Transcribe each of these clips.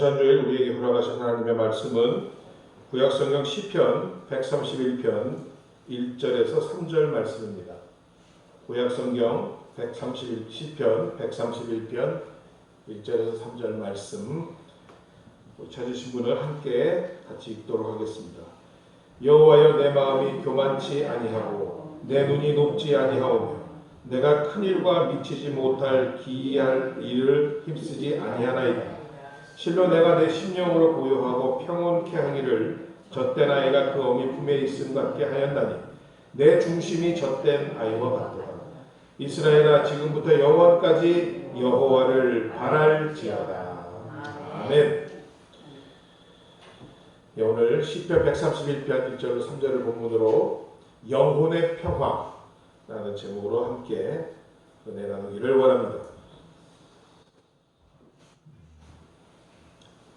성찬주일 우리에게 허락하신 하나님의 말씀은 구약성경 시편 131편 1절에서 3절 말씀입니다. 구약성경 시편 131편 1절에서 3절 말씀 찾으신 분은 함께 같이 읽도록 하겠습니다. 여호와여, 내 마음이 교만치 아니하고 내 눈이 높지 아니하오며 내가 큰 일과 미치지 못할 기이할 일을 힘쓰지 아니하나이다. 실로 내가 내 심령으로 고요하고 평온케 하기를 젖된 아이가 그 어미 품에 있음 같게 하였나니 내 중심이 젖된 아이와 같도다. 이스라엘아, 지금부터 영원까지 여호와를 바랄지어다. 아멘. 오늘 시편 131편 1절 3절을 본문으로 영혼의 평화라는 제목으로 함께 은혜 나누기를 원합니다.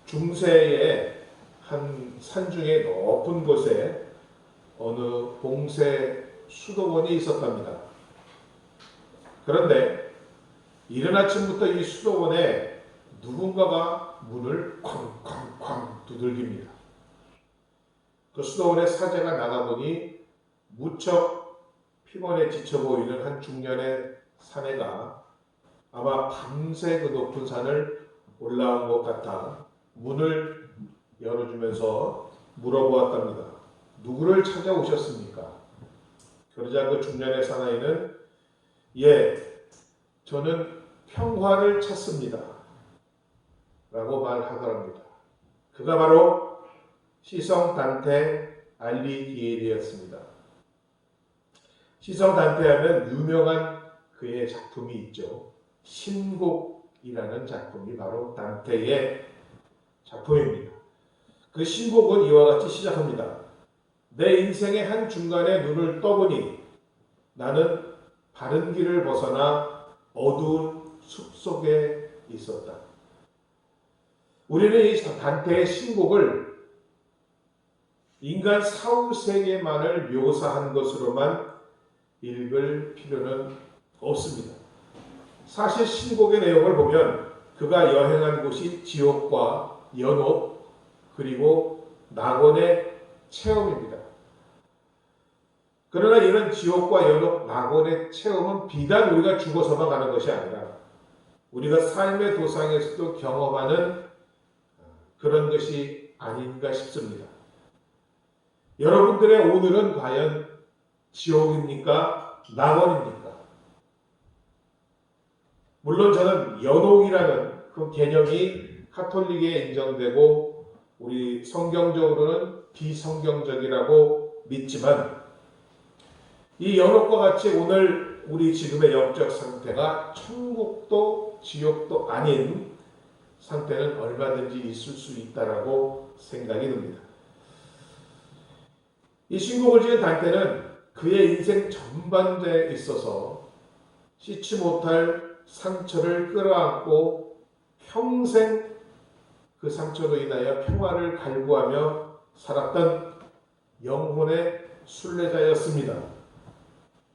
중세의 한 산중의 높은 곳에 어느 봉쇄 수도원이 있었답니다. 그런데 이른 아침부터 이 수도원에 누군가가 문을 쾅쾅쾅 두들깁니다. 그 수도원의 사제가 나가보니 무척 피곤해 지쳐 보이는 한 중년의 사내가 아마 밤새 그 높은 산을 올라온 것 같아 문을 열어주면서 물어보았답니다. 누구를 찾아오셨습니까? 그러자 그 중년의 사나이는 저는 평화를 찾습니다 라고 말하더랍니다. 그가 바로 시성 단테 알리기엘이었습니다. 시성 단테 하면 유명한 그의 작품이 있죠. 신곡이라는 작품이 바로 단테의 작품입니다. 그 신곡은 이와 같이 시작합니다. 내 인생의 한 중간에 눈을 떠보니 나는 바른 길을 벗어나 어두운 숲속에 있었다. 우리는 이 단테의 신곡을 인간 사후 세계만을 묘사한 것으로만 읽을 필요는 없습니다. 사실 신곡의 내용을 보면 그가 여행한 곳이 지옥과 연옥 그리고 낙원의 체험입니다. 그러나 이런 지옥과 연옥, 낙원의 체험은 비단 우리가 죽어서만 가는 것이 아니라 우리가 삶의 도상에서도 경험하는 그런 것이 아닌가 싶습니다. 여러분들의 오늘은 과연 지옥입니까? 낙원입니까? 물론 저는 연옥이라는 그 개념이 카톨릭에 인정되고 우리 성경적으로는 비성경적이라고 믿지만 이 연옥과 같이 오늘 우리 지금의 영적 상태가 천국도 지옥도 아닌 상태는 얼마든지 있을 수 있다라고 생각이 듭니다. 이 신곡을 지은 단테는 그의 인생 전반대에 있어서 씻지 못할 상처를 끌어안고 평생 그 상처로 인하여 평화를 갈구하며 살았던 영혼의 순례자였습니다.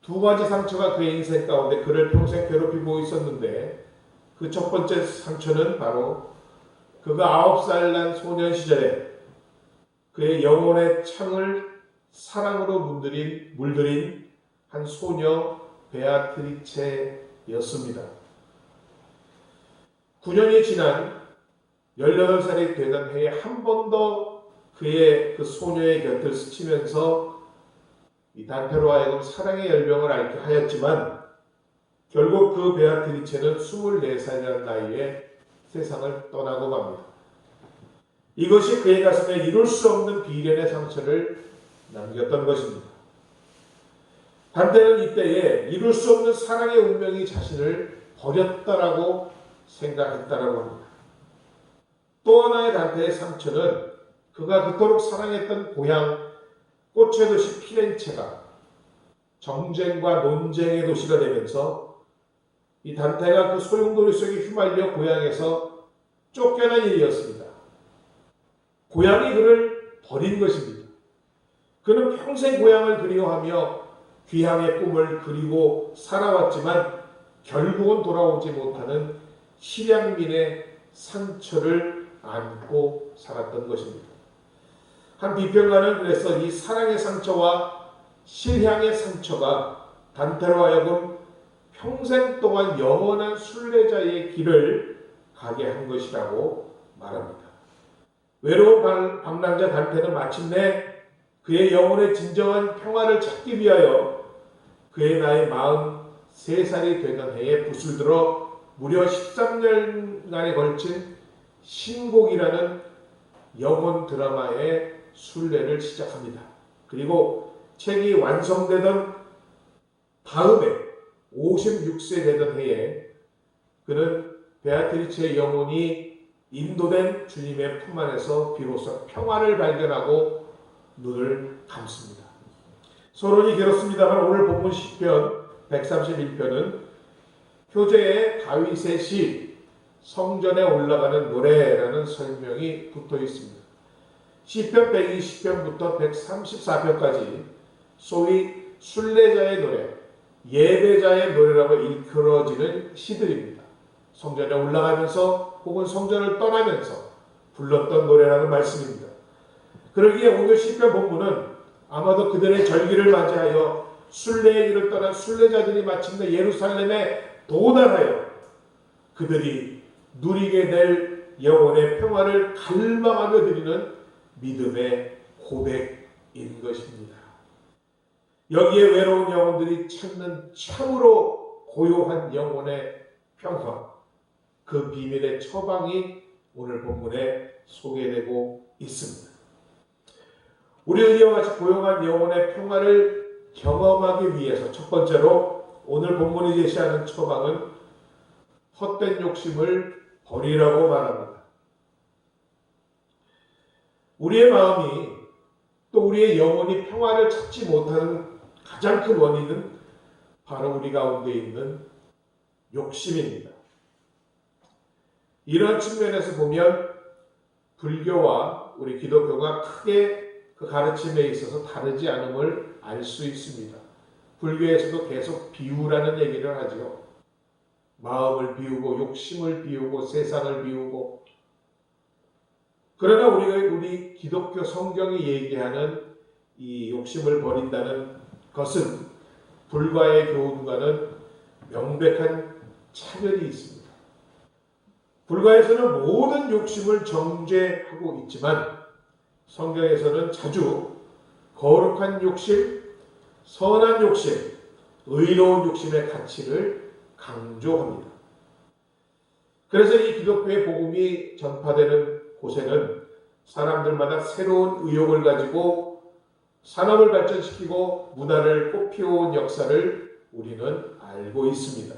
두 가지 상처가 그의 인생 가운데 그를 평생 괴롭히고 있었는데 그 첫 번째 상처는 바로 그가 9살 난 소년 시절에 그의 영혼의 창을 사랑으로 물들인 한 소녀 베아트리체였습니다. 9년이 지난 18살이 되던 해에 한 번 더 그의 그 소녀의 곁을 스치면서 이 단테로 하여금 사랑의 열병을 앓게 하였지만 결국 그 베아트리체는 24살이라는 나이에 세상을 떠나고 갑니다. 이것이 그의 가슴에 이룰 수 없는 비련의 상처를 남겼던 것입니다. 단테는 이때에 이룰 수 없는 사랑의 운명이 자신을 버렸다라고 생각했다라고 합니다. 또 하나의 단테의 상처는 그가 그토록 사랑했던 고향 꽃의 도시 피렌체가 정쟁과 논쟁의 도시가 되면서 이 단테가 그 소용돌이 속에 휘말려 고향에서 쫓겨난 일이었습니다. 고향이 그를 버린 것입니다. 그는 평생 고향을 그리워하며 귀향의 꿈을 그리고 살아왔지만 결국은 돌아오지 못하는 실향민의 상처를 안고 살았던 것입니다. 한 비평가는 그래서 이 사랑의 상처와 실향의 상처가 단테로 하여금 평생 동안 영원한 순례자의 길을 가게 한 것이라고 말합니다. 외로운 방랑자 단테는 마침내 그의 영혼의 진정한 평화를 찾기 위하여 그의 나이 43살이 되던 해에 붓을 들어 무려 13년간에 걸친 신곡이라는 영혼 드라마의 순례를 시작합니다. 그리고 책이 완성되던 다음에 56세 되던 해에 그는 베아트리체의 영혼이 인도된 주님의 품 안에서 비로소 평화를 발견하고 눈을 감습니다. 서론이 길었습니다만 오늘 본문 시편 131편은 표제에 다윗의 시 성전에 올라가는 노래라는 설명이 붙어 있습니다. 시편 120편부터 134편까지 소위 순례자의 노래, 예배자의 노래라고 일컬어지는 시들입니다. 성전에 올라가면서 혹은 성전을 떠나면서 불렀던 노래라는 말씀입니다. 그러기에 오늘 시편 본문은 아마도 그들의 절기를 맞이하여 순례의 길을 떠난 순례자들이 마침내 예루살렘에 도달하여 그들이 누리게 될 영혼의 평화를 갈망하며 드리는 믿음의 고백인 것입니다. 여기에 외로운 영혼들이 찾는 참으로 고요한 영혼의 평화, 그 비밀의 처방이 오늘 본문에 소개되고 있습니다. 우리 이와 같이 고요한 영혼의 평화를 경험하기 위해서 첫 번째로 오늘 본문이 제시하는 처방은 헛된 욕심을 버리라고 말합니다. 우리의 마음이 또 우리의 영혼이 평화를 찾지 못하는 가장 큰 원인은 바로 우리 가운데 있는 욕심입니다. 이런 측면에서 보면 불교와 우리 기독교가 크게 그 가르침에 있어서 다르지 않음을 알 수 있습니다. 불교에서도 계속 비우라는 얘기를 하죠. 마음을 비우고 욕심을 비우고 세상을 비우고. 그러나 우리 기독교 성경이 얘기하는 이 욕심을 버린다는 것은 불과의 교훈과는 명백한 차별이 있습니다. 불과에서는 모든 욕심을 정죄하고 있지만 성경에서는 자주 거룩한 욕심, 선한 욕심, 의로운 욕심의 가치를 강조합니다. 그래서 이 기독교의 복음이 전파되는 곳에는 사람들마다 새로운 의욕을 가지고 산업을 발전시키고 문화를 꽃피워온 역사를 우리는 알고 있습니다.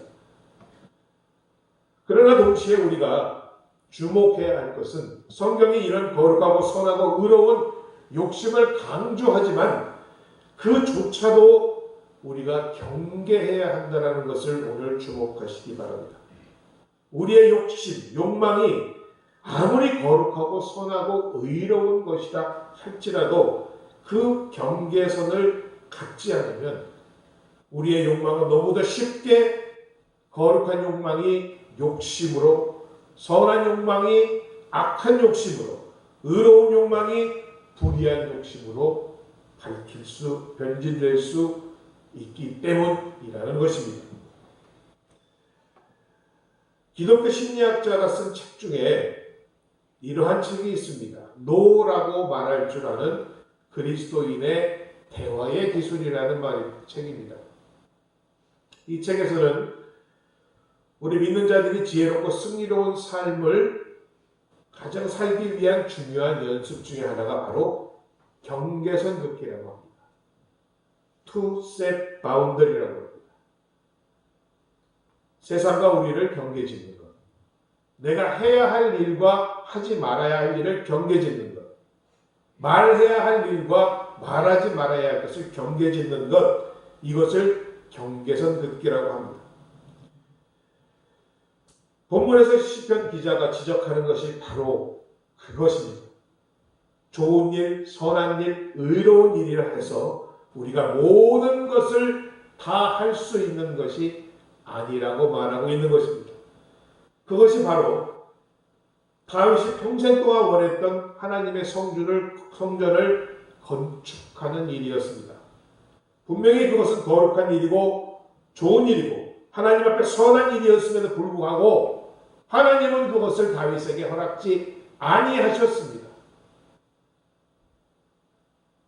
그러나 동시에 우리가 주목해야 할 것은 성경이 이런 거룩하고 선하고 의로운 욕심을 강조하지만 그조차도 우리가 경계해야 한다는 것을 오늘 주목하시기 바랍니다. 우리의 욕심, 욕망이 아무리 거룩하고 선하고 의로운 것이라 할지라도 그 경계선을 갖지 않으면 우리의 욕망은 너무도 쉽게 거룩한 욕망이 욕심으로, 선한 욕망이 악한 욕심으로, 의로운 욕망이 불의한 욕심으로 변질될 수 있기 때문이라는 것입니다. 기독교 심리학자가 쓴 책 중에 이러한 책이 있습니다. 노라고 말할 줄 아는 그리스도인의 대화의 기술이라는 책입니다. 이 책에서는 우리 믿는 자들이 지혜롭고 승리로운 삶을 가장 살기 위한 중요한 연습 중에 하나가 바로 경계선 긋기라고 합니다. To set boundary라고 합니다. 세상과 우리를 경계짓는 것. 내가 해야 할 일과 하지 말아야 할 일을 경계짓는 것. 말해야 할 일과 말하지 말아야 할 것을 경계짓는 것. 이것을 경계선 긋기라고 합니다. 본문에서 시편 기자가 지적하는 것이 바로 그것입니다. 좋은 일, 선한 일, 의로운 일이라 해서 우리가 모든 것을 다 할 수 있는 것이 아니라고 말하고 있는 것입니다. 그것이 바로 다윗이 평생 동안 원했던 하나님의 성전을 건축하는 일이었습니다. 분명히 그것은 거룩한 일이고 좋은 일이고 하나님 앞에 선한 일이었음에도 불구하고 하나님은 그것을 다윗에게 허락지 아니하셨습니다.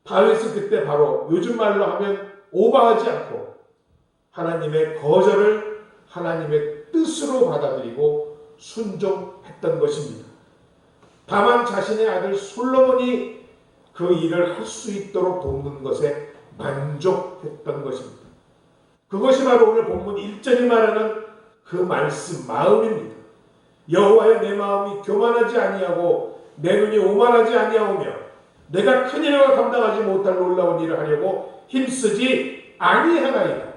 다윗은 그때 바로 요즘 말로 하면 오버하지 않고 하나님의 거절을 하나님의 뜻으로 받아들이고 순종했던 것입니다. 다만 자신의 아들 솔로몬이 그 일을 할 수 있도록 돕는 것에 만족했던 것입니다. 그것이 바로 오늘 본문 1절이 말하는 그 말씀 마음입니다. 여호와여 내 마음이 교만하지 아니하고 내 눈이 오만하지 아니하오며 내가 큰 일과 감당하지 못할 놀라운 일을 하려고 힘쓰지 아니하나이다.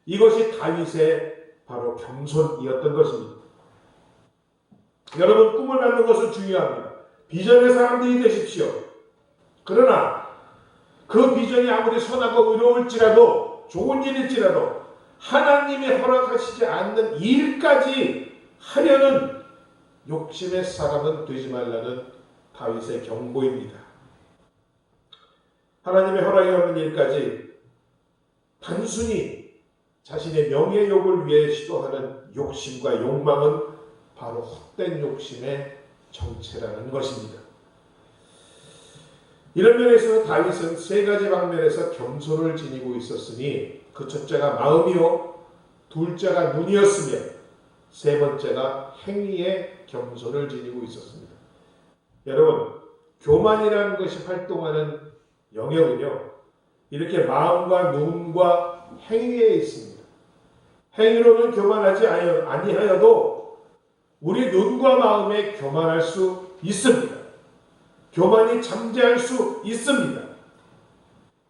이것이 다윗의 바로 겸손이었던 것입니다. 여러분 꿈을 갖는 것은 중요합니다. 비전의 사람들이 되십시오. 그러나 그 비전이 아무리 선하고 의로울지라도 좋은 일일지라도 하나님이 허락하시지 않는 일까지 하려는 욕심의 사람은 되지 말라는 다윗의 경고입니다. 하나님의 허락이 없는 일까지 단순히 자신의 명예욕을 위해 시도하는 욕심과 욕망은 바로 헛된 욕심의 정체라는 것입니다. 이런 면에서 다윗은 세 가지 방면에서 겸손을 지니고 있었으니 그 첫째가 마음이요, 둘째가 눈이었으며 세 번째가 행위에 겸손을 지니고 있었습니다. 여러분, 교만이라는 것이 활동하는 영역은요, 이렇게 마음과 눈과 행위에 있습니다. 행위로는 교만하지 아니하여도 우리 눈과 마음에 교만할 수 있습니다. 교만이 잠재할 수 있습니다.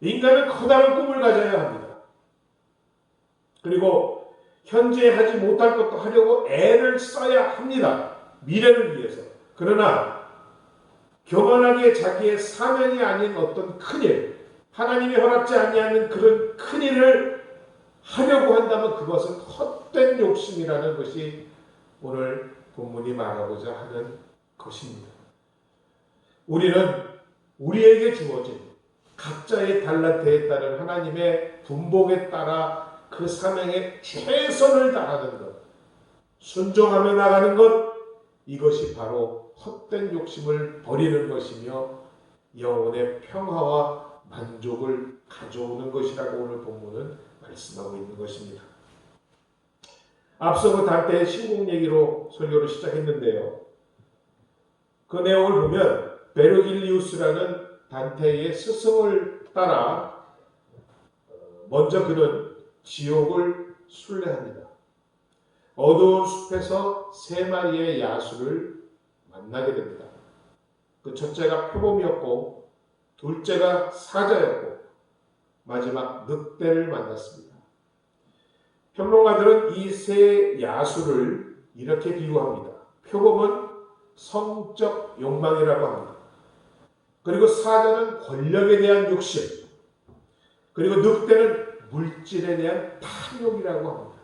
인간은 커다란 꿈을 가져야 합니다. 그리고 현재 하지 못할 것도 하려고 애를 써야 합니다. 미래를 위해서. 그러나 교만하게 자기의 사명이 아닌 어떤 큰일, 하나님이 허락지 아니하는 그런 큰일을 하려고 한다면 그것은 헛된 욕심이라는 것이 오늘 본문이 말하고자 하는 것입니다. 우리는 우리에게 주어진 각자의 달란트에 따른 하나님의 분복에 따라 그 사명에 최선을 다하는 것, 순종하며 나가는 것, 이것이 바로 헛된 욕심을 버리는 것이며 영혼의 평화와 만족을 가져오는 것이라고 오늘 본문은 말씀하고 있는 것입니다. 앞서 그 단테의 신곡 얘기로 설교를 시작했는데요. 그 내용을 보면 베르길리우스라는 단테의 스승을 따라 먼저 그는 지옥을 순례합니다. 어두운 숲에서 세 마리의 야수를 만나게 됩니다. 그 첫째가 표범이었고 둘째가 사자였고 마지막 늑대를 만났습니다. 평론가들은 이 세 야수를 이렇게 비유합니다. 표범은 성적 욕망이라고 합니다. 그리고 사자는 권력에 대한 욕심, 그리고 늑대는 물질에 대한 탐욕이라고 합니다.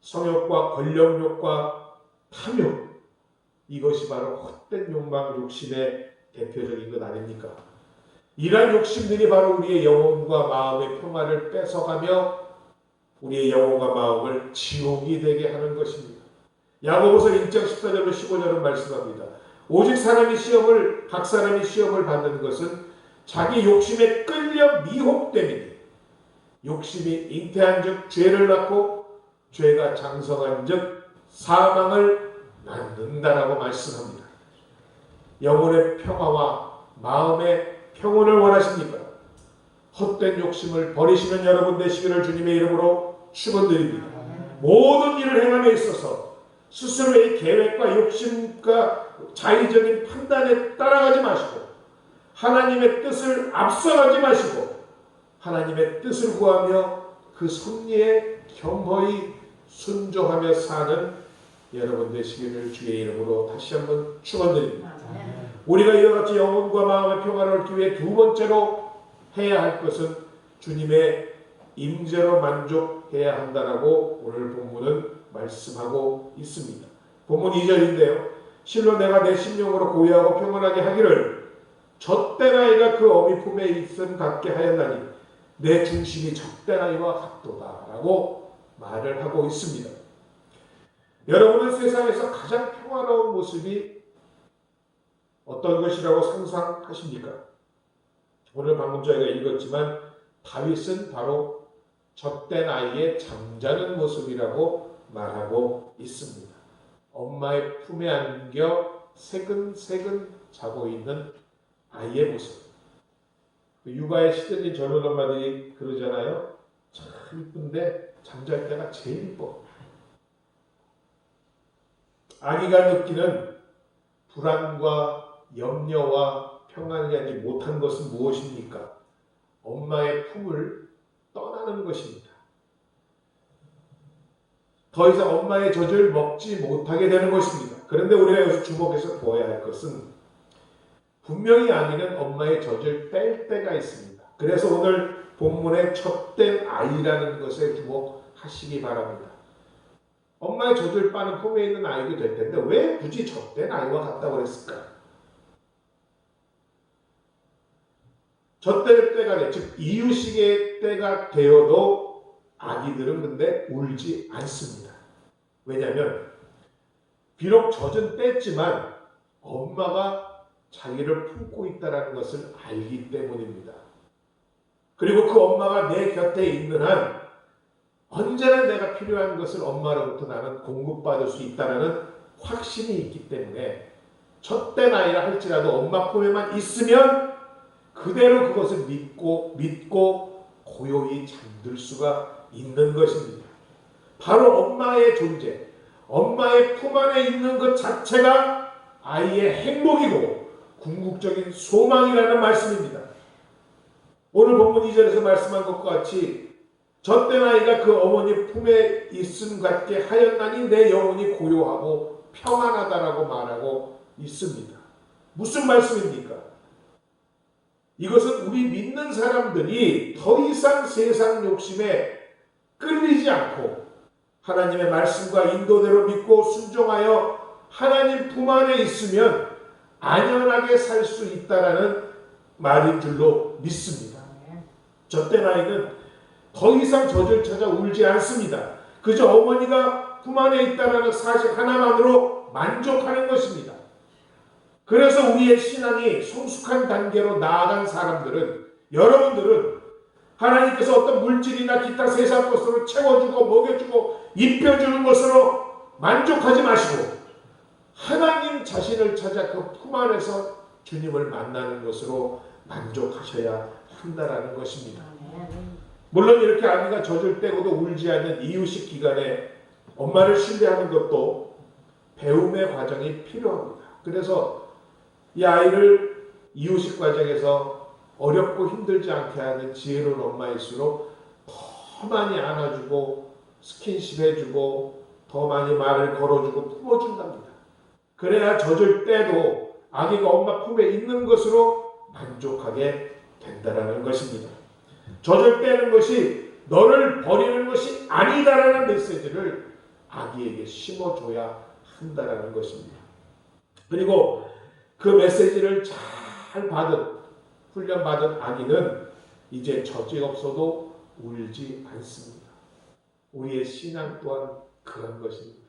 성욕과 권력욕과 탐욕, 이것이 바로 헛된 욕망, 욕심의 대표적인 것 아닙니까? 이러한 욕심들이 바로 우리의 영혼과 마음의 평화를 뺏어가며 우리의 영혼과 마음을 지옥이 되게 하는 것입니다. 야고보서 1장 14절로 15절은 말씀합니다. 오직 각 사람이 시험을 받는 것은 자기 욕심에 끌려 미혹됨이니 욕심이 잉태한 즉 죄를 낳고 죄가 장성한 즉 사망을 낳는다라고 말씀합니다. 영혼의 평화와 마음의 평온을 원하십니까? 헛된 욕심을 버리시는 여러분 되시기를 주님의 이름으로 축원드립니다. 모든 일을 행함에 있어서 스스로의 계획과 욕심과 자의적인 판단에 따라가지 마시고 하나님의 뜻을 앞서가지 마시고 하나님의 뜻을 구하며 그 섭리에 겸허히 순종하며 사는 여러분 되시기를 주의 이름으로 다시 한번 축원드립니다. 우리가 이와 같이 영혼과 마음의 평화를 얻기 위해 두 번째로 해야 할 것은 주님의 임재로 만족해야 한다라고 오늘 본문은 말씀하고 있습니다. 본문 2절인데요. 실로 내가 내 심령으로 고요하고 평안하게 하기를 젖된 아이가 그 어미 품에 있음 같게 하였나니 내 중심이 젖된 아이와 같도다 라고 말을 하고 있습니다. 여러분은 세상에서 가장 평화로운 모습이 어떤 것이라고 상상하십니까? 오늘 방금 저희가 읽었지만 다윗은 바로 젖된 아이의 잠자는 모습이라고 말하고 있습니다. 엄마의 품에 안겨 새근새근 자고 있는 아이의 모습. 육아에 시들린 젊은 엄마들이 그러잖아요. 참 이쁜데 잠잘 때가 제일 이뻐. 아기가 느끼는 불안과 염려와 평안이 하지 못한 것은 무엇입니까? 엄마의 품을 떠나는 것입니다. 더 이상 엄마의 젖을 먹지 못하게 되는 것입니다. 그런데 우리가 여기서 주목해서 보아야 할 것은 분명히 아기는 엄마의 젖을 뺄 때가 있습니다. 그래서 오늘 본문의 젖된 아이라는 것에 주목하시기 바랍니다. 엄마의 젖을 빠는 품에 있는 아이도 될 텐데 왜 굳이 젖된 아이와 같다고 그랬을까? 젖될 때가 돼, 즉 이유식의 때가 되어도 아기들은 근데 울지 않습니다. 왜냐하면 비록 젖은 뗐지만 엄마가 자기를 품고 있다는 것을 알기 때문입니다. 그리고 그 엄마가 내 곁에 있는 한 언제나 내가 필요한 것을 엄마로부터 나는 공급받을 수 있다는 확신이 있기 때문에 젖된 아이라 할지라도 엄마 품에만 있으면 그대로 그것을 믿고 고요히 잠들 수가 있는 것입니다. 바로 엄마의 존재, 엄마의 품 안에 있는 것 자체가 아이의 행복이고 궁극적인 소망이라는 말씀입니다. 오늘 본문 2절에서 말씀한 것과 같이 젖된 아이가 그 어머니 품에 있음 같게 하였나니 내 영혼이 고요하고 평안하다라고 말하고 있습니다. 무슨 말씀입니까? 이것은 우리 믿는 사람들이 더 이상 세상 욕심에 끌리지 않고 하나님의 말씀과 인도대로 믿고 순종하여 하나님 품 안에 있으면 안연하게 살 수 있다라는 말인 줄로 믿습니다. 젖된 아이는 더 이상 젖을 찾아 울지 않습니다. 그저 어머니가 품 안에 있다는 사실 하나만으로 만족하는 것입니다. 그래서 우리의 신앙이 성숙한 단계로 나아간 사람들은, 여러분들은 하나님께서 어떤 물질이나 기타 세상 것으로 채워주고 먹여주고 입혀주는 것으로 만족하지 마시고 하나님 자신을 찾아 그 품 안에서 주님을 만나는 것으로 만족하셔야 한다라는 것입니다. 물론 이렇게 아기가 젖을 떼고도 울지 않는 이유식 기간에 엄마를 신뢰하는 것도 배움의 과정이 필요합니다. 그래서 이 아이를 이유식 과정에서 어렵고 힘들지 않게 하는 지혜로운 엄마일수록 더 많이 안아주고 스킨십 해주고 더 많이 말을 걸어주고 품어준답니다. 그래야 젖을 떼도 아기가 엄마 품에 있는 것으로 만족하게 된다는 것입니다. 젖을 떼는 것이 너를 버리는 것이 아니다라는 메시지를 아기에게 심어줘야 한다는 것입니다. 그리고 그 메시지를 잘 훈련받은 아기는 이제 젖이 없어도 울지 않습니다. 우리의 신앙 또한 그런 것입니다.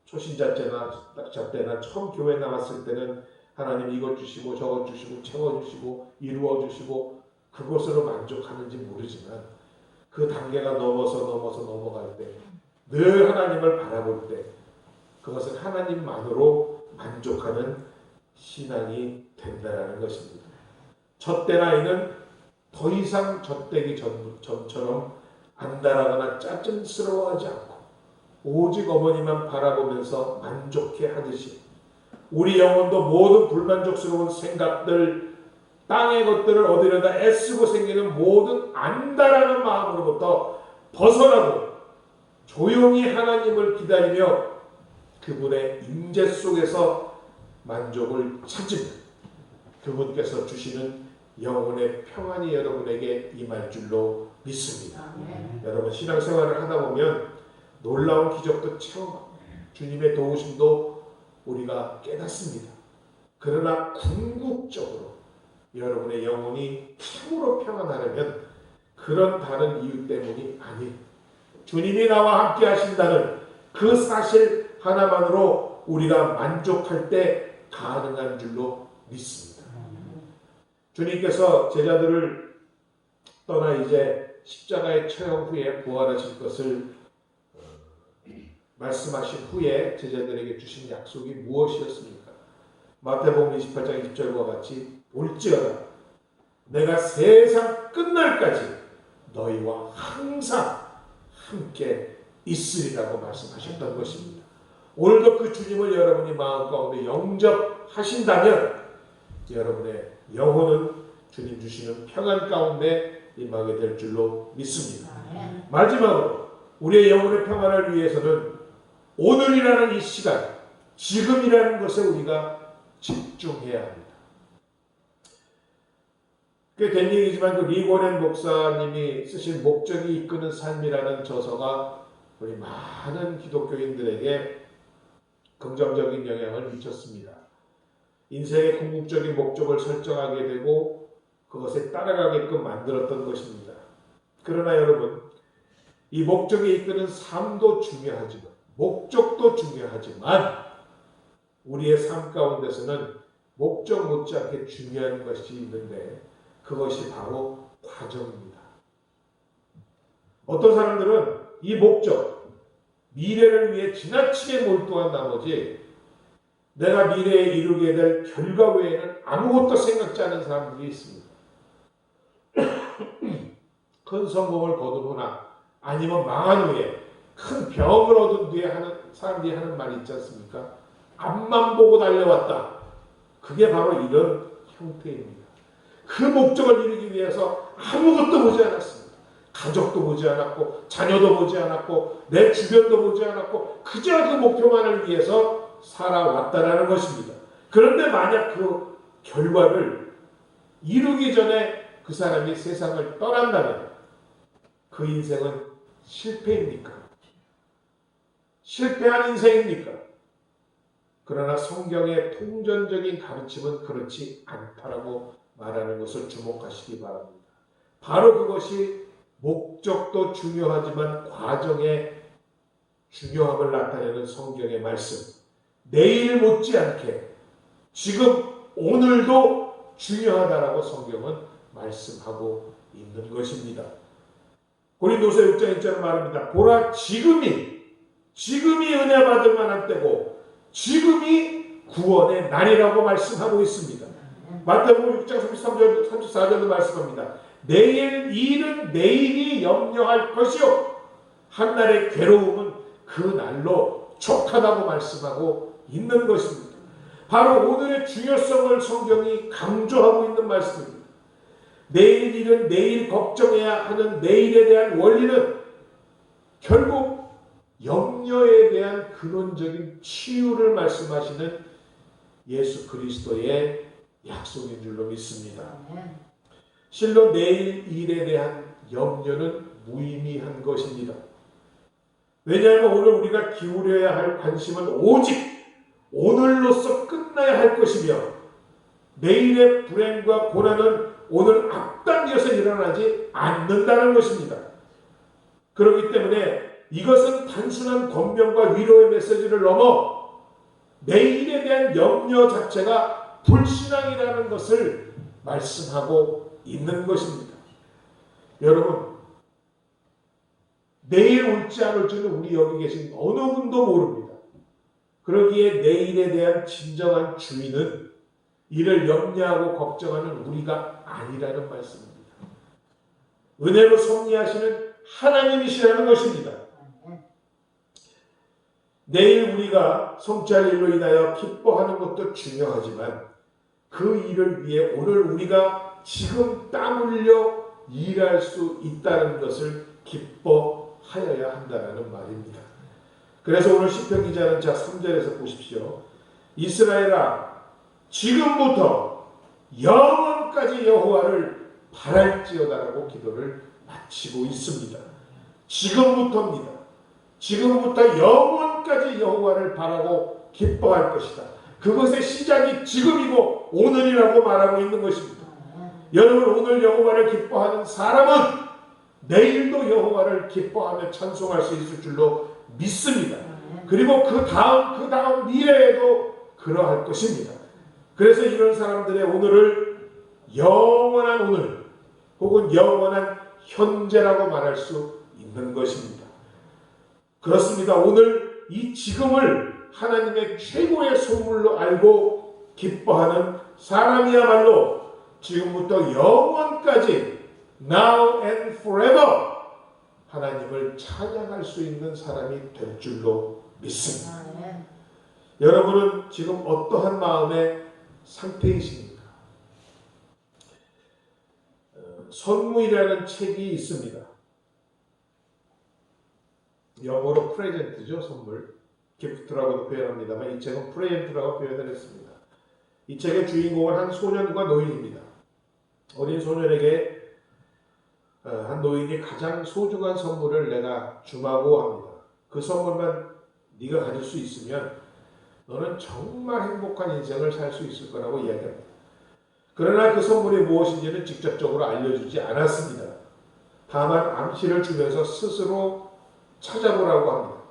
초신자 때나 처음 교회 나왔을 때는 하나님 이것 주시고 저것 주시고 채워주시고 이루어주시고 그것으로 만족하는지 모르지만 그 단계가 넘어갈 때 늘 하나님을 바라볼 때 그것은 하나님만으로 만족하는 신앙이 된다는 것입니다. 젖된 아이는 더 이상 젖되기 전처럼 안달하거나 짜증스러워하지 않고 오직 어머니만 바라보면서 만족해 하듯이 우리 영혼도 모든 불만족스러운 생각들, 땅의 것들을 얻으려다 애쓰고 생기는 모든 안달하는 마음으로부터 벗어나고 조용히 하나님을 기다리며 그분의 임재 속에서 만족을 찾으면 그분께서 주시는 영혼의 평안이 여러분에게 임할 줄로 믿습니다. 여러분 신앙생활을 하다 보면 놀라운 기적도 체험하고 주님의 도우심도 우리가 깨닫습니다. 그러나 궁극적으로 여러분의 영혼이 참으로 평안하려면 그런 다른 이유 때문이 아닌 주님이 나와 함께 하신다는 그 사실 하나만으로 우리가 만족할 때 가능한 줄로 믿습니다. 주님께서 제자들을 떠나 이제 십자가의 처형 후에 부활하실 것을 말씀하신 후에 제자들에게 주신 약속이 무엇이었습니까? 마태복음 28장 20절과 같이 볼지어다 내가 세상 끝날까지 너희와 항상 함께 있으리라고 말씀하셨던 것입니다. 오늘도 그 주님을 여러분이 마음 가운데 영접하신다면 여러분의 영혼은 주님 주시는 평안 가운데 임하게 될 줄로 믿습니다. 마지막으로 우리의 영혼의 평안을 위해서는 오늘이라는 이 시간, 지금이라는 것에 우리가 집중해야 합니다. 꽤 된 얘기지만 그 리고렌 목사님이 쓰신 목적이 이끄는 삶이라는 저서가 우리 많은 기독교인들에게 긍정적인 영향을 미쳤습니다. 인생의 궁극적인 목적을 설정하게 되고 그것에 따라가게끔 만들었던 것입니다. 그러나 여러분, 이 목적이 이끄는 삶도 중요하지만 목적도 중요하지만 우리의 삶 가운데서는 목적 못지않게 중요한 것이 있는데 그것이 바로 과정입니다. 어떤 사람들은 이 목적, 미래를 위해 지나치게 몰두한 나머지 내가 미래에 이루게 될 결과 외에는 아무것도 생각지 않은 사람들이 있습니다. 큰 성공을 거둔 후나 아니면 망한 후에 큰 병을 얻은 뒤에 하는 사람들이 하는 말이 있지 않습니까? 앞만 보고 달려왔다. 그게 바로 이런 형태입니다. 그 목적을 이루기 위해서 아무것도 보지 않았습니다. 가족도 보지 않았고 자녀도 보지 않았고 내 주변도 보지 않았고 그저 그 목표만을 위해서 살아왔다라는 것입니다. 그런데 만약 그 결과를 이루기 전에 그 사람이 세상을 떠난다면 그 인생은 실패입니까? 실패한 인생입니까? 그러나 성경의 통전적인 가르침은 그렇지 않다라고 말하는 것을 주목하시기 바랍니다. 바로 그것이 목적도 중요하지만 과정의 중요함을 나타내는 성경의 말씀. 내일 못지않게 지금 오늘도 중요하다라고 성경은 말씀하고 있는 것입니다. 고린도서 6장 1절은 말합니다. 보라 지금이 은혜 받을 만한 때고 지금이 구원의 날이라고 말씀하고 있습니다. 마태복음 6장 33절, 34절도 말씀합니다. 내일 일은 내일이 염려할 것이요 한날의 괴로움은 그 날로 족하다고 말씀하고 있는 것입니다. 바로 오늘의 중요성을 성경이 강조하고 있는 말씀입니다. 내일 일은 내일 걱정해야 하는 내일에 대한 원리는 결국 염려에 대한 근원적인 치유를 말씀하시는 예수 그리스도의 약속인 줄로 믿습니다. 실로 내일 일에 대한 염려는 무의미한 것입니다. 왜냐하면 오늘 우리가 기울여야 할 관심은 오직 오늘로서 끝나야 할 것이며 내일의 불행과 고난은 오늘 앞당겨서 일어나지 않는다는 것입니다. 그렇기 때문에 이것은 단순한 권면과 위로의 메시지를 넘어 내일에 대한 염려 자체가 불신앙이라는 것을 말씀하고 있는 것입니다. 여러분, 내일 올지 안 올지는 우리 여기 계신 어느 분도 모릅니다. 그러기에 내일에 대한 진정한 주인은 이를 염려하고 걱정하는 우리가 아니라는 말씀입니다. 은혜로 섭리하시는 하나님이시라는 것입니다. 내일 우리가 성취할 일로 인하여 기뻐하는 것도 중요하지만 그 일을 위해 오늘 우리가 지금 땀 흘려 일할 수 있다는 것을 기뻐하여야 한다는 말입니다. 그래서 오늘 시편 기자는 자 3절에서 보십시오. 이스라엘아 지금부터 영원까지 여호와를 바랄지어다라고 기도를 마치고 있습니다. 지금부터입니다. 지금부터 영원까지 여호와를 바라고 기뻐할 것이다. 그것의 시작이 지금이고 오늘이라고 말하고 있는 것입니다. 여러분, 오늘 여호와를 기뻐하는 사람은 내일도 여호와를 기뻐하며 찬송할 수 있을 줄로 믿습니다. 그리고 그 다음 미래에도 그러할 것입니다. 그래서 이런 사람들의 오늘을 영원한 오늘 혹은 영원한 현재라고 말할 수 있는 것입니다. 그렇습니다. 오늘 이 지금을 하나님의 최고의 선물로 알고 기뻐하는 사람이야말로 지금부터 영원까지 now and forever 하나님을 찬양할 수 있는 사람이 될 줄로 믿습니다. 여러분은 지금 어떠한 마음의 상태이십니까? 선물이라는 책이 있습니다. 영어로 프레젠트죠, 선물. 기프트라고도 표현합니다만 이 책은 프레젠트라고 표현을 했습니다. 이 책의 주인공은 한 소년과 노인입니다. 어린 소년에게 한 노인이 가장 소중한 선물을 내가 주마고 합니다. 그 선물만 네가 가질 수 있으면 너는 정말 행복한 인생을 살 수 있을 거라고 이야기합니다. 그러나 그 선물이 무엇인지는 직접적으로 알려주지 않았습니다. 다만 암시를 주면서 스스로 찾아보라고 합니다.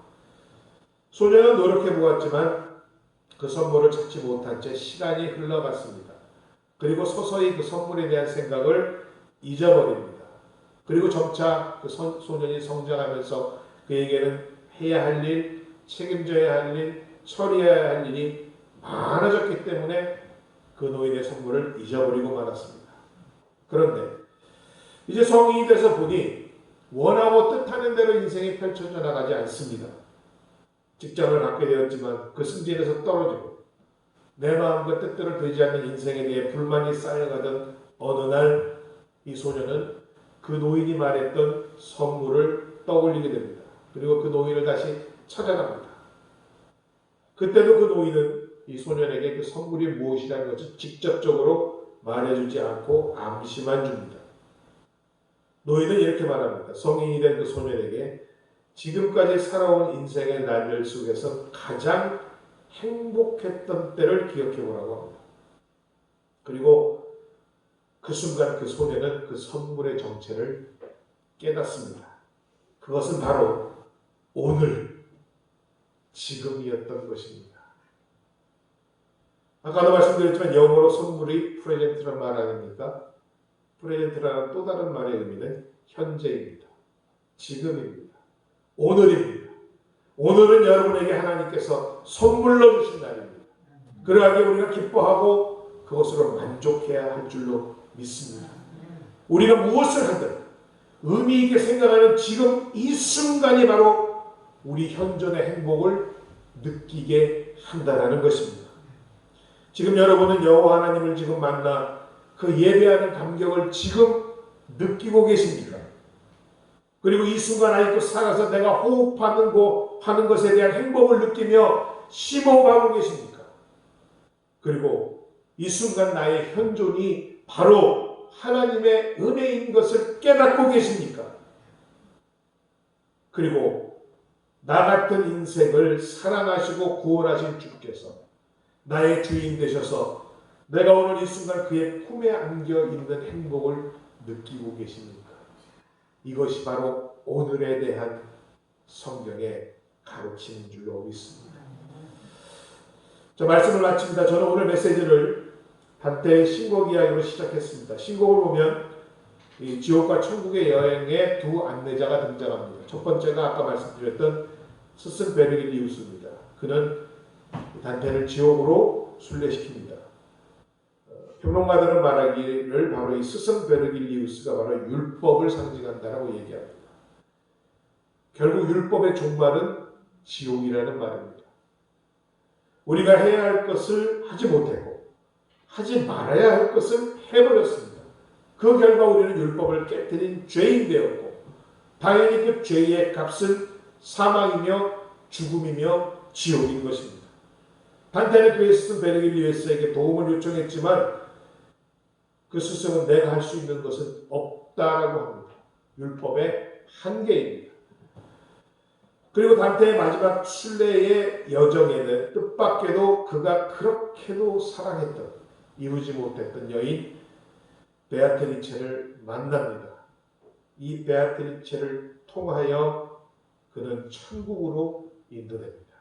소년은 노력해보았지만 그 선물을 찾지 못한 채 시간이 흘러갔습니다. 그리고 서서히 그 선물에 대한 생각을 잊어버립니다. 그리고 점차 그 소년이 성장하면서 그에게는 해야 할 일, 책임져야 할 일, 처리해야 할 일이 많아졌기 때문에 그 노인의 선물을 잊어버리고 말았습니다. 그런데 이제 성인이 돼서 보니 원하고 뜻하는 대로 인생이 펼쳐져 나가지 않습니다. 직장을 갖게 되었지만 그 승진에서 떨어지고 내 마음과 뜻대로 되지 않는 인생에 대해 불만이 쌓여가던 어느 날 이 소년은 그 노인이 말했던 선물을 떠올리게 됩니다. 그리고 그 노인을 다시 찾아갑니다. 그때도 그 노인은 이 소년에게 그 선물이 무엇이라는 것을 직접적으로 말해주지 않고 암시만 줍니다. 노인은 이렇게 말합니다. 성인이 된 그 소년에게 지금까지 살아온 인생의 날들 속에서 가장 행복했던 때를 기억해보라고 합니다. 그리고 그 순간 그 소년은 그 선물의 정체를 깨닫습니다. 그것은 바로 오늘, 지금이었던 것입니다. 아까도 말씀드렸지만 영어로 선물이 프레젠트란 말 아닙니까? 프레젠트라는 또 다른 말의 의미는 현재입니다. 지금입니다. 오늘입니다. 오늘은 여러분에게 하나님께서 선물로 주신 날입니다. 그러하기에 우리가 기뻐하고 그것으로 만족해야 할 줄로 믿습니다. 우리가 무엇을 하든 의미 있게 생각하는 지금 이 순간이 바로 우리 현존의 행복을 느끼게 한다는 것입니다. 지금 여러분은 여호와 하나님을 지금 만나 그 예배하는 감격을 지금 느끼고 계십니까? 그리고 이 순간 아직도 살아서 내가 호흡하는 것에 대한 행복을 느끼며 심호흡하고 계십니까? 그리고 이 순간 나의 현존이 바로 하나님의 은혜인 것을 깨닫고 계십니까? 그리고 나 같은 인생을 사랑하시고 구원하신 주께서 나의 주인 되셔서 내가 오늘 이 순간 그의 품에 안겨 있는 행복을 느끼고 계십니까? 이것이 바로 오늘에 대한 성경의 가르침인 줄로 믿습니다. 저 말씀을 마칩니다. 저는 오늘 메시지를 단테의 신곡 이야기로 시작했습니다. 신곡을 보면 이 지옥과 천국의 여행의 두 안내자가 등장합니다. 첫 번째가 아까 말씀드렸던 스슨 베르길리우스입니다. 그는 단테를 지옥으로 순례시킵니다. 평론가들은 말하기를 바로 이 스슨 베르길리우스가 바로 율법을 상징한다라고 얘기합니다. 결국 율법의 종말은 지옥이라는 말입니다. 우리가 해야 할 것을 하지 못했고 하지 말아야 할 것을 해버렸습니다. 그 결과 우리는 율법을 깨뜨린 죄인 되었고 당연히 그 죄의 값은 사망이며 죽음이며 지옥인 것입니다. 단테는 그의 스슨 베르길리우스에게 도움을 요청했지만 그 스승은 내가 할 수 있는 것은 없다라고 합니다. 율법의 한계입니다. 그리고 단테의 마지막 순례의 여정에는 뜻밖에도 그가 그렇게도 사랑했던, 이루지 못했던 여인 베아트리체를 만납니다. 이 베아트리체를 통하여 그는 천국으로 인도됩니다.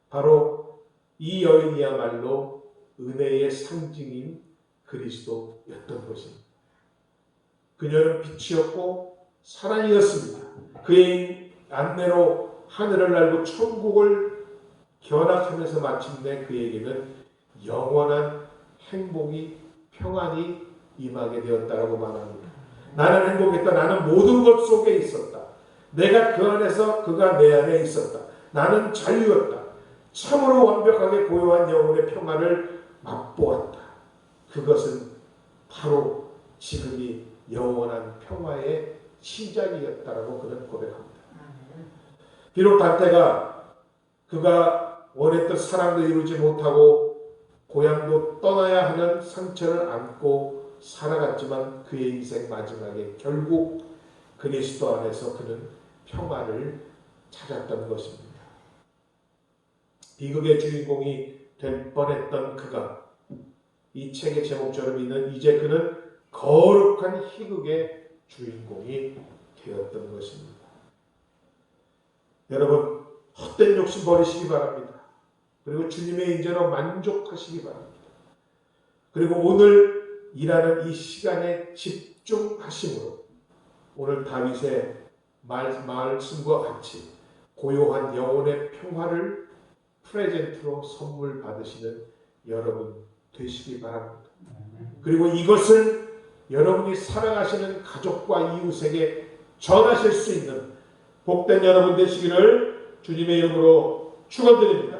바로 이 여인이야말로 은혜의 상징인 그리스도였던 것입니다. 그녀는 빛이었고 사랑이었습니다. 그의 안내로 하늘을 날고 천국을 견학하면서 마침내 그에게는 영원한 행복이, 평안이 임하게 되었다라고 말합니다. 나는 행복했다. 나는 모든 것 속에 있었다. 내가 그 안에서, 그가 내 안에 있었다. 나는 자유였다. 참으로 완벽하게 고요한 영혼의 평안을 맛보았다. 그것은 바로 지금이 영원한 평화의 시작이었다라고 그는 고백합니다. 비록 단테가 그가 원했던 사랑도 이루지 못하고 고향도 떠나야 하는 상처를 안고 살아갔지만 그의 인생 마지막에 결국 그리스도 안에서 그는 평화를 찾았던 것입니다. 비극의 주인공이 될 뻔했던 그가 이 책의 제목처럼 있는 이제 그는 거룩한 희극의 주인공이 되었던 것입니다. 여러분, 헛된 욕심 버리시기 바랍니다. 그리고 주님의 인재로 만족하시기 바랍니다. 그리고 오늘 일하는 이 시간에 집중하심으로 오늘 다윗의 말씀과 같이 고요한 영혼의 평화를 프레젠트로 선물 받으시는 여러분 되시기 바랍니다. 그리고 이것을 여러분이 사랑하시는 가족과 이웃에게 전하실 수 있는 복된 여러분 되시기를 주님의 이름으로 축원드립니다.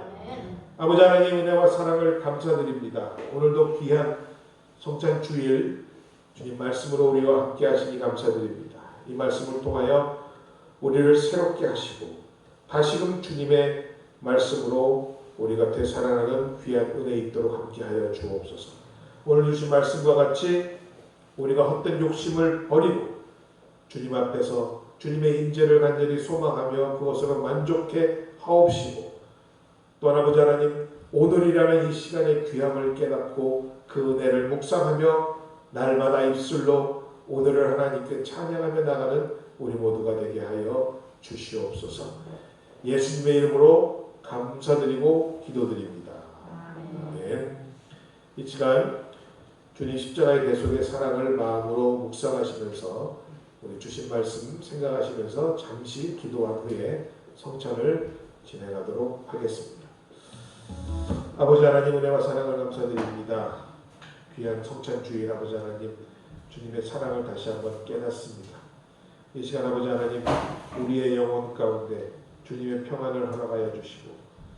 아버지 하나님 은혜와 사랑을 감사드립니다. 오늘도 귀한 성찬 주일 주님 말씀으로 우리와 함께 하시니 감사드립니다. 이 말씀을 통하여 우리를 새롭게 하시고 다시금 주님의 말씀으로 우리가 되살아나는 귀한 은혜 있도록 함께하여 주옵소서. 오늘 주신 말씀과 같이 우리가 헛된 욕심을 버리고 주님 앞에서 주님의 인재를 간절히 소망하며 그것으로 만족해 하옵시고, 또한 아버지 하나님 오늘이라는 이 시간의 귀함을 깨닫고 그 은혜를 묵상하며 날마다 입술로 오늘을 하나님께 찬양하며 나가는 우리 모두가 되게 하여 주시옵소서. 예수님의 이름으로 감사드리고 기도드립니다. 아멘. 이 시간 주님 십자가의 대속의 사랑을 마음으로 묵상하시면서 우리 주신 말씀 생각하시면서 잠시 기도한 후에 성찬을 진행하도록 하겠습니다. 아버지 하나님 은혜와 사랑을 감사드립니다. 귀한 성찬 주일 아버지 하나님 주님의 사랑을 다시 한번 깨닫습니다. 이 시간 아버지 하나님 우리의 영혼 가운데 주님의 평안을 허락하여 주시고